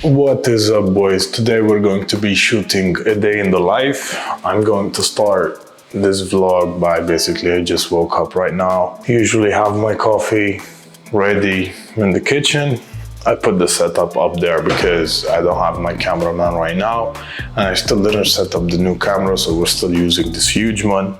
What is up, boys? Today we're going to be shooting a day in the life. I'm going to start this vlog by basically I just woke up right now. Usually have my coffee ready in the kitchen. I put the setup up there because I don't have my cameraman right now, and I still didn't set up the new camera, so we're still using this huge one.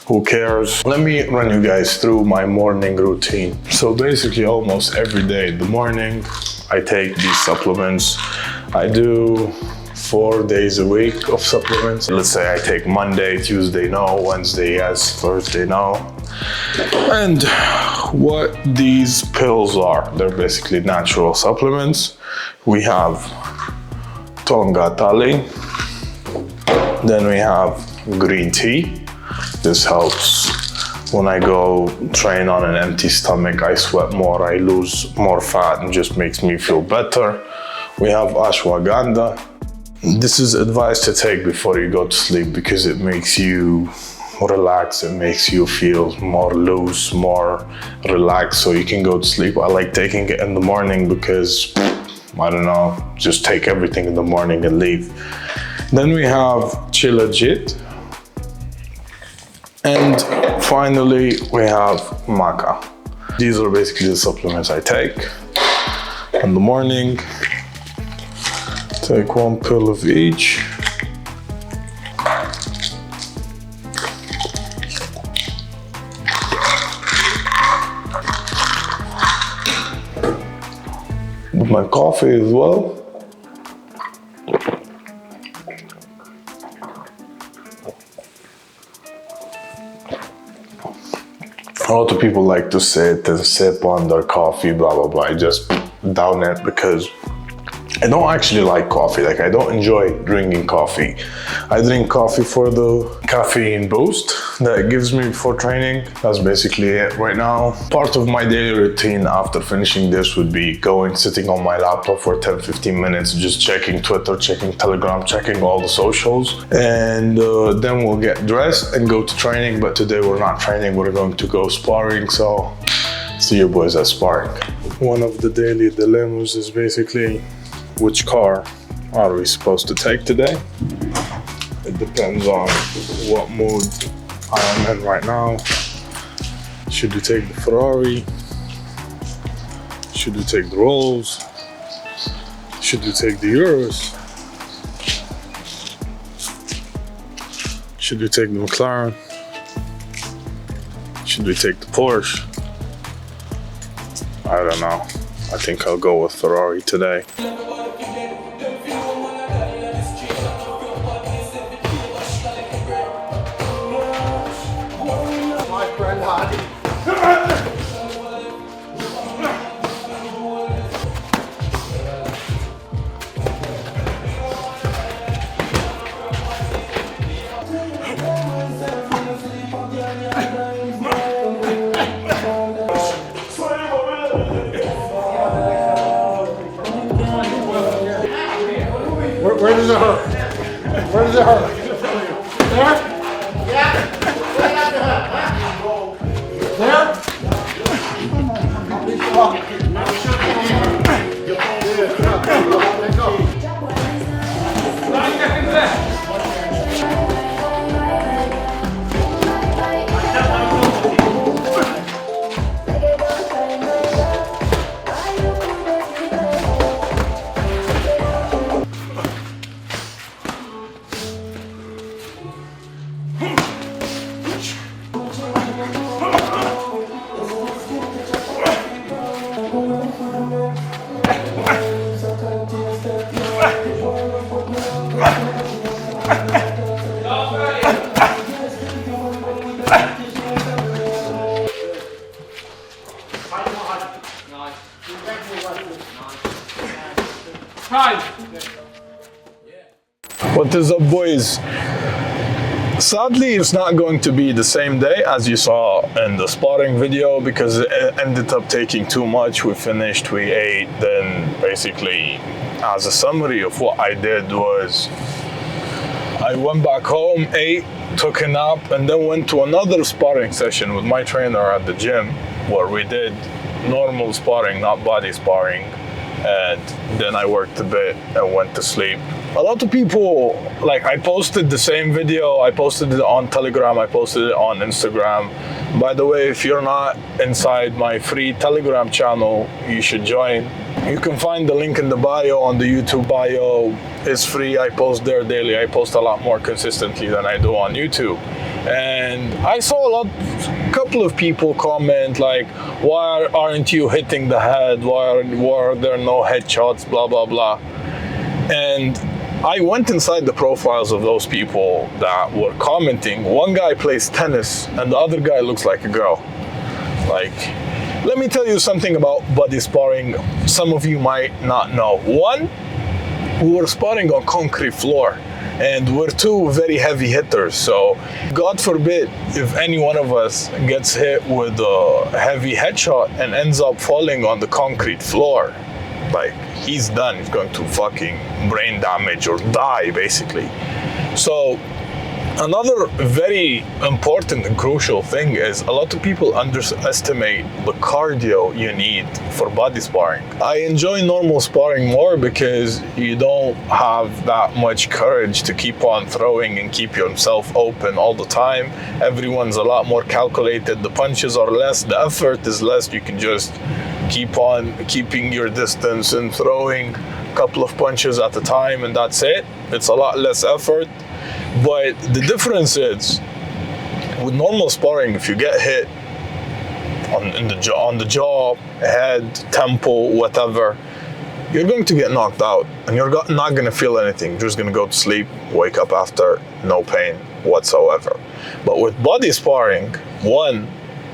Who cares? Let me run you guys through my morning routine. So basically almost every day in the morning, I take these supplements. I do 4 days a week of supplements. Let's say I take Monday, Tuesday, no, Wednesday, yes, Thursday, no. And what these pills are, they're basically natural supplements. We have Tonga Tali, then we have green tea. This helps when I go train on an empty stomach. I sweat more, I lose more fat, and just makes me feel better. We have ashwagandha. This is advised to take before you go to sleep because it makes you relax, it makes you feel more loose, more relaxed, so you can go to sleep. I like taking it in the morning because, I don't know, just take everything in the morning and leave. Then we have Chilajit. And finally, we have maca. These are basically the supplements I take in the morning. Take 1 pill of each. With my coffee as well. A lot of people like to sit and sip on their coffee, blah, blah, blah. I just down it because I don't actually like coffee. Like, I don't enjoy drinking coffee. I drink coffee for the caffeine boost that it gives me before training. That's basically it right now. Part of my daily routine after finishing this would be sitting on my laptop for 10-15 minutes, just checking Twitter, checking Telegram, checking all the socials. And then we'll get dressed and go to training. But today we're not training, we're going to go sparring. So see you boys at sparring. One of the daily dilemmas is basically, which car are we supposed to take today? It depends on what mood I am in right now. Should we take the Ferrari? Should we take the Rolls? Should we take the Urus? Should we take the McLaren? Should we take the Porsche? I don't know. I think I'll go with Ferrari today. Where does it hurt? Where does it hurt? There? Yeah. There? What is up, boys? Sadly, it's not going to be the same day as you saw in the sparring video because it ended up taking too much. We finished, we ate, then basically as a summary of what I did was I went back home, ate, took a nap, and then went to another sparring session with my trainer at the gym where we did normal sparring, not body sparring. and then I worked a bit and went to sleep. A lot of people, like, I posted the same video, I posted it on Telegram, I posted it on Instagram. By the way, if you're not inside my free Telegram channel, you should join. You can find the link in the bio on the YouTube bio. It's free, I post there daily. I post a lot more consistently than I do on YouTube. And I saw a couple of people comment like, why aren't you hitting the head? Why are there no headshots, blah, blah, blah. And I went inside the profiles of those people that were commenting. One guy plays tennis and the other guy looks like a girl. Like, let me tell you something about body sparring some of you might not know. One, we were sparring on concrete floor and we're two very heavy hitters. So God forbid if any one of us gets hit with a heavy headshot and ends up falling on the concrete floor, like, he's done. He's going to fucking brain damage or die, basically. So another very important and crucial thing is a lot of people underestimate the cardio you need for body sparring. I enjoy normal sparring more because you don't have that much courage to keep on throwing and keep yourself open all the time. Everyone's a lot more calculated. The punches are less, the effort is less. You can just keep on keeping your distance and throwing a couple of punches at a time, and that's it. It's a lot less effort. But the difference is, with normal sparring, if you get hit on the jaw, head, temple, whatever, you're going to get knocked out, and you're not going to feel anything. You're just going to go to sleep, wake up after, no pain whatsoever. But with body sparring, one,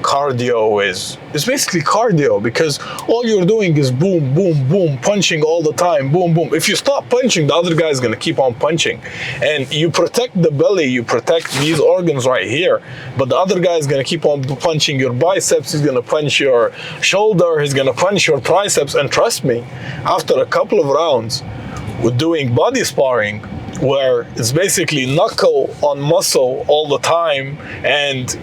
cardio is basically cardio, because all you're doing is boom, boom, boom, punching all the time, boom, boom. If you stop punching, the other guy is going to keep on punching, and you protect the belly, you protect these organs right here, but the other guy is going to keep on punching your biceps, he's going to punch your shoulder, he's going to punch your triceps. And trust me, after a couple of rounds with doing body sparring, where it's basically knuckle on muscle all the time, and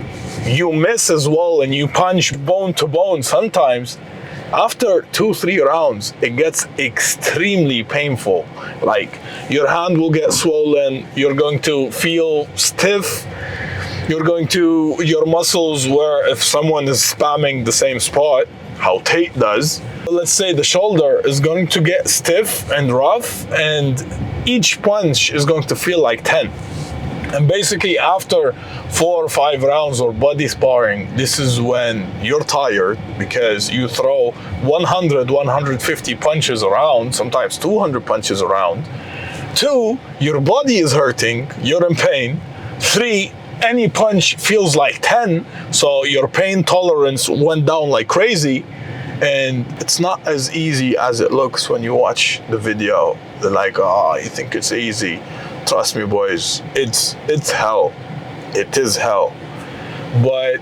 you miss as well and you punch bone to bone sometimes, after 2-3 rounds it gets extremely painful. Like, your hand will get swollen, you're going to feel stiff, your muscles, where if someone is spamming the same spot, how Tate does, let's say the shoulder is going to get stiff and rough, and each punch is going to feel like 10. And basically after 4 or 5 rounds of body sparring, this is when you're tired, because you throw 100, 150 punches around, sometimes 200 punches around. 2, your body is hurting, you're in pain. 3, any punch feels like 10, so your pain tolerance went down like crazy. And it's not as easy as it looks when you watch the video. They're like, oh, you think it's easy. Trust me, boys, it's hell. It is hell. But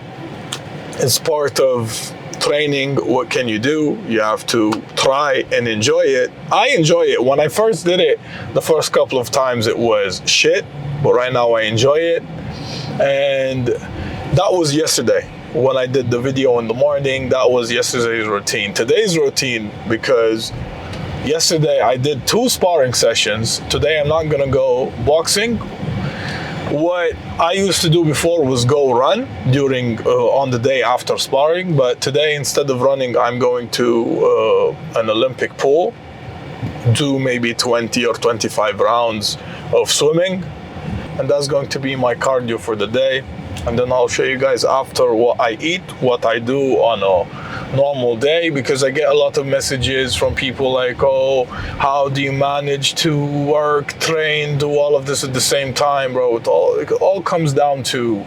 it's part of training. What can you do? You have to try and enjoy it. I enjoy it. When I first did it, the first couple of times it was shit, but right now I enjoy it. And that was yesterday. When I did the video in the morning, that was yesterday's routine. Today's routine, because yesterday I did 2 sparring sessions. Today I'm not gonna go boxing. What I used to do before was go run during on the day after sparring, but today instead of running, I'm going to an Olympic pool, do maybe 20 or 25 rounds of swimming, and that's going to be my cardio for the day. And then I'll show you guys after what I eat, what I do on a normal day, because I get a lot of messages from people like, oh, how do you manage to work, train, do all of this at the same time, bro? It all comes down to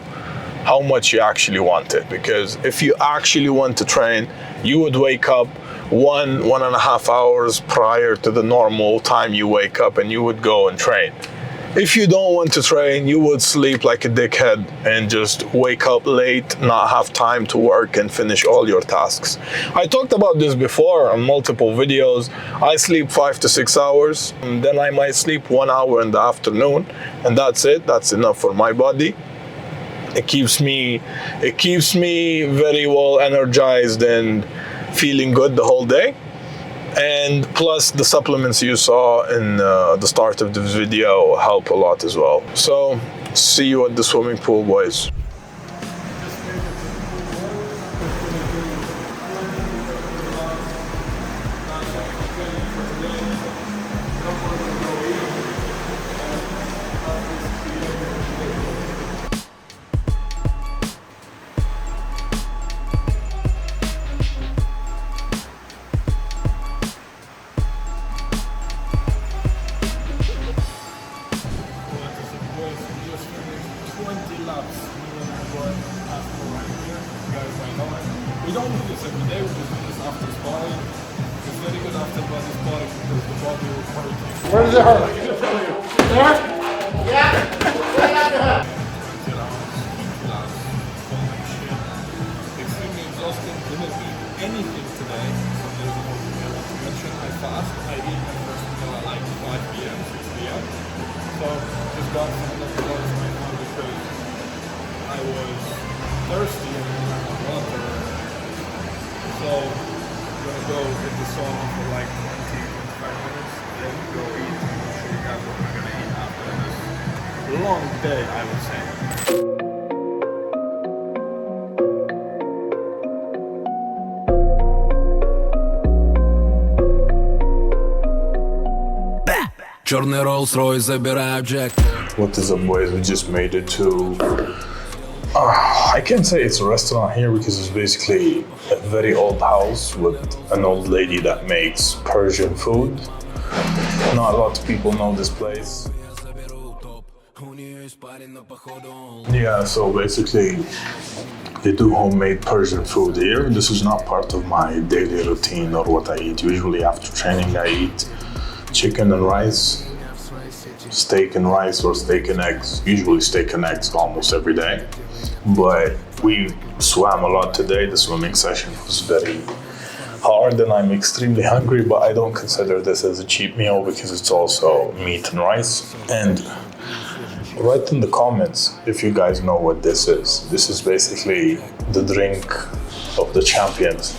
how much you actually want it. Because if you actually want to train, you would wake up 1.5 hours prior to the normal time you wake up, and you would go and train. If you don't want to train, you would sleep like a dickhead and just wake up late, not have time to work and finish all your tasks. I talked about this before on multiple videos. I sleep 5 to 6 hours, and then I might sleep 1 hour in the afternoon, and that's it. That's enough for my body. It keeps me very well energized and feeling good the whole day. And plus the supplements you saw in the start of this video help a lot as well. So see you at the swimming pool, boys. We don't do this every day, we just do this after sparring. It's very good after body sparring because the body will hurt you. Where does it hurt? There? Yeah. Extremely exhausting, didn't eat anything today. So there's no mention I fast. I eat my first meal at like 5 p.m., 6 p.m. So just got some of the water right now because I was thirsty and I didn't have water. So I'm gonna go in the sauna for like 20-25 minutes, then go eat and show you guys what we're gonna eat after this long day, I would say. Черный Rolls-Royce, забираю джекпот. What is up, boys? We just made it to I can't say it's a restaurant here because it's basically a very old house with an old lady that makes Persian food. Not a lot of people know this place. Yeah, so basically they do homemade Persian food here. This is not part of my daily routine or what I eat. Usually after training I eat chicken and rice, steak and rice, or steak and eggs. Usually steak and eggs almost every day. But we swam a lot today. The swimming session was very hard and I'm extremely hungry, but I don't consider this as a cheap meal because it's also meat and rice. And write in the comments if you guys know what this is. This is basically the drink of the champions.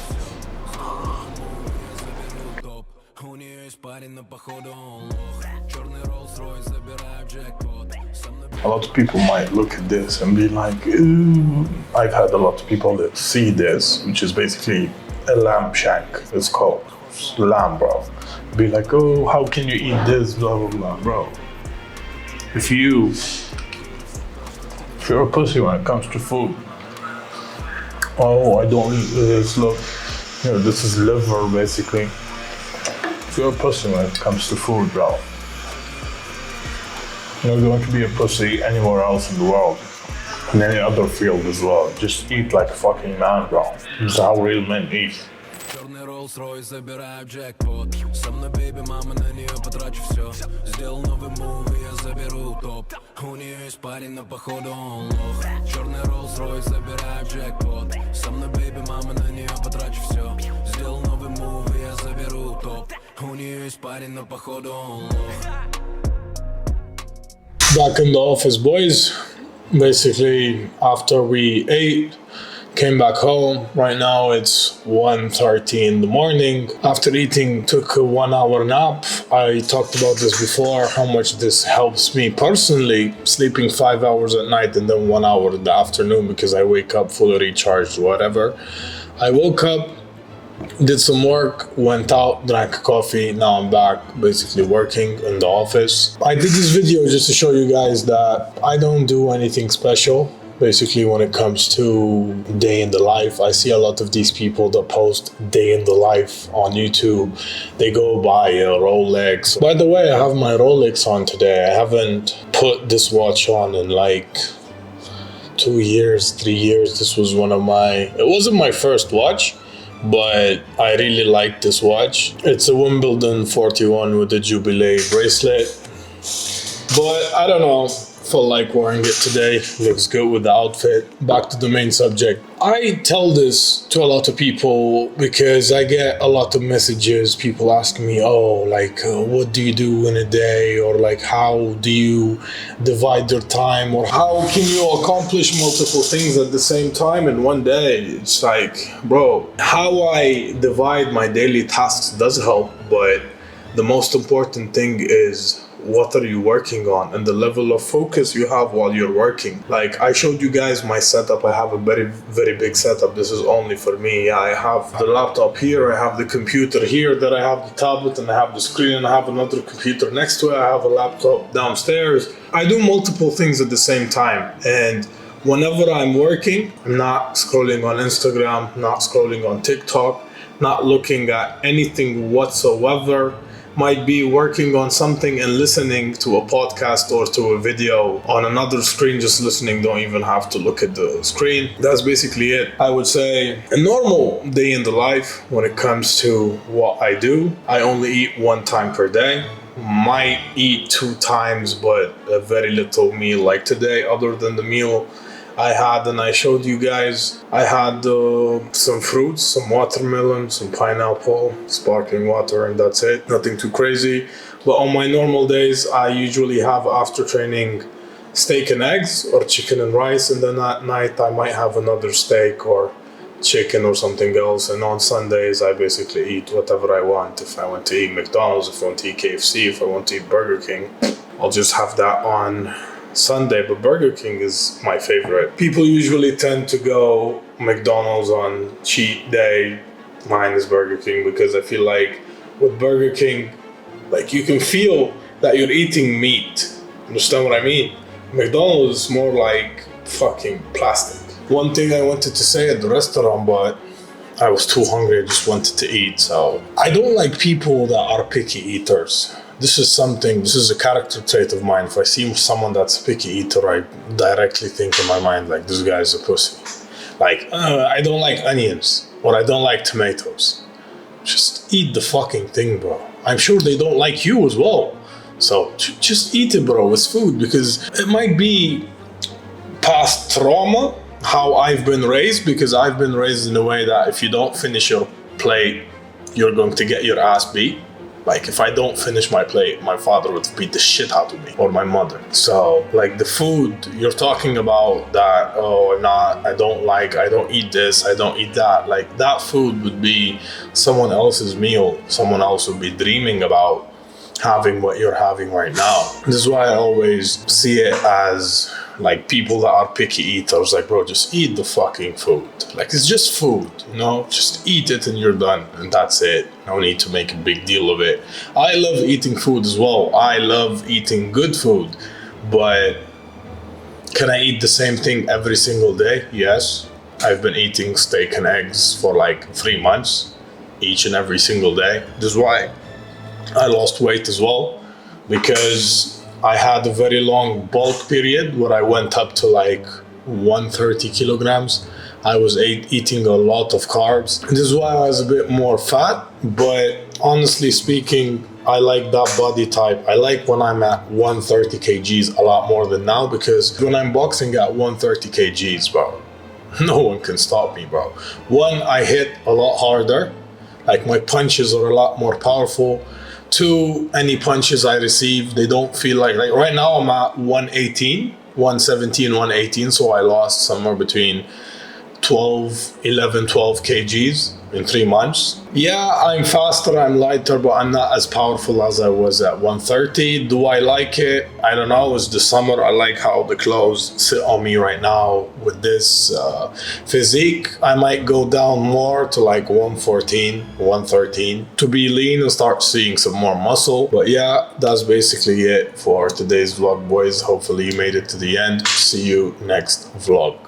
A lot of people might look at this and be like, ooh. I've had a lot of people that see this, which is basically a lamb shank. It's called lamb, bro. Be like, oh, how can you eat this, blah, blah, blah, bro. If you're a pussy when it comes to food, oh, I don't eat this, look. Here, this is liver, basically. If you're a pussy when it comes to food, bro, you're going to be a pussy anywhere else in the world, in any other field as well. Just eat like a fucking man, bro. This is how real men eat. Черный Rolls-Royce, забираю джекпот. Со мной, бейби, мама, на нее потрачу все. Сделал новый мув, и я заберу топ. У нее есть парень, но походу он лох. Черный Rolls-Royce, забираю джекпот. Со мной, бейби, мама, на нее потрачу все. Сделал новый мув, и я заберу топ. У нее есть парень, но походу он лох. Back in the office, boys. Basically, after we ate, came back home. Right now it's 1:30 in the morning. After eating, took a 1 hour nap. I talked about this before, how much this helps me personally, sleeping 5 hours at night and then 1 hour in the afternoon because I wake up fully recharged, whatever. I woke up, did some work, went out, drank coffee. Now I'm back basically working in the office. I did this video just to show you guys that I don't do anything special. Basically, when it comes to day in the life, I see a lot of these people that post day in the life on YouTube. They go buy a Rolex. By the way, I have my Rolex on today. I haven't put this watch on in like 2 years, 3 years. This was it wasn't my first watch, but I really like this watch. It's a Wimbledon 41 with a Jubilee bracelet. But I don't know, felt like wearing it today. Looks good with the outfit. Back to the main subject. I tell this to a lot of people because I get a lot of messages. People ask me, oh, like, what do you do in a day? Or like, how do you divide your time? Or how can you accomplish multiple things at the same time in one day? It's like, bro, how I divide my daily tasks does help, but the most important thing is what are you working on and the level of focus you have while you're working. Like I showed you guys my setup. I have a very big setup. This is only for me. I have the laptop here, I have the computer here, then I have the tablet and I have the screen and I have another computer next to it. I have a laptop downstairs. I do multiple things at the same time, and whenever I'm working, I'm not scrolling on Instagram, not scrolling on TikTok, not looking at anything whatsoever. Might be working on something and listening to a podcast or to a video on another screen, just listening, don't even have to look at the screen. That's basically it. I would say a normal day in the life when it comes to what I do, I only eat 1 time per day. Might eat 2 times, but a very little meal like today. Other than the meal I had and I showed you guys, I had some fruits, some watermelon, some pineapple, sparkling water, and that's it. Nothing too crazy. But on my normal days, I usually have after training steak and eggs or chicken and rice, and then at night I might have another steak or chicken or something else. And on Sundays I basically eat whatever I want. If I want to eat McDonald's, if I want to eat KFC, if I want to eat Burger King, I'll just have that on Sunday. But Burger King is my favorite. People usually tend to go McDonald's on cheat day. Mine is Burger King because I feel like with Burger King, like you can feel that you're eating meat. Understand what I mean? McDonald's is more like fucking plastic. One thing I wanted to say at the restaurant, but I was too hungry, I just wanted to eat. So I don't like people that are picky eaters. This is a character trait of mine. If I see someone that's a picky eater, I directly think in my mind, like, this guy's a pussy. Like, I don't like onions, or I don't like tomatoes. Just eat the fucking thing, bro. I'm sure they don't like you as well. So just eat it, bro. It's food, because it might be past trauma, how I've been raised, because I've been raised in a way that if you don't finish your plate, you're going to get your ass beat. Like, if I don't finish my plate, my father would beat the shit out of me, or my mother. So, like, the food, you're talking about that, oh, I don't eat this, I don't eat that. Like, that food would be someone else's meal. Someone else would be dreaming about having what you're having right now. This is why I always see it as, like, people that are picky eaters, like, bro, just eat the fucking food. Like, it's just food, you know? Just eat it and you're done, and that's it. No need to make a big deal of it. I love eating food as well. I love eating good food, but can I eat the same thing every single day? Yes. I've been eating steak and eggs for like 3 months, each and every single day. This is why I lost weight as well, because I had a very long bulk period where I went up to like 130 kilograms. I was eating a lot of carbs. This is why I was a bit more fat, but honestly speaking, I like that body type. I like when I'm at 130 kgs a lot more than now, because when I'm boxing at 130 kgs, bro, no one can stop me, bro. One, I hit a lot harder. Like, my punches are a lot more powerful. 2, any punches I receive, they don't feel like right now I'm at 117, 118, so I lost somewhere between 12 kgs in 3 months. Yeah, I'm faster, I'm lighter, but I'm not as powerful as I was at 130. Do I like it? I don't know. It's the summer. I like how the clothes sit on me right now with this physique. I might go down more to like 114, 113 to be lean and start seeing some more muscle. But yeah, that's basically it for today's vlog, boys. Hopefully you made it to the end. See you next vlog.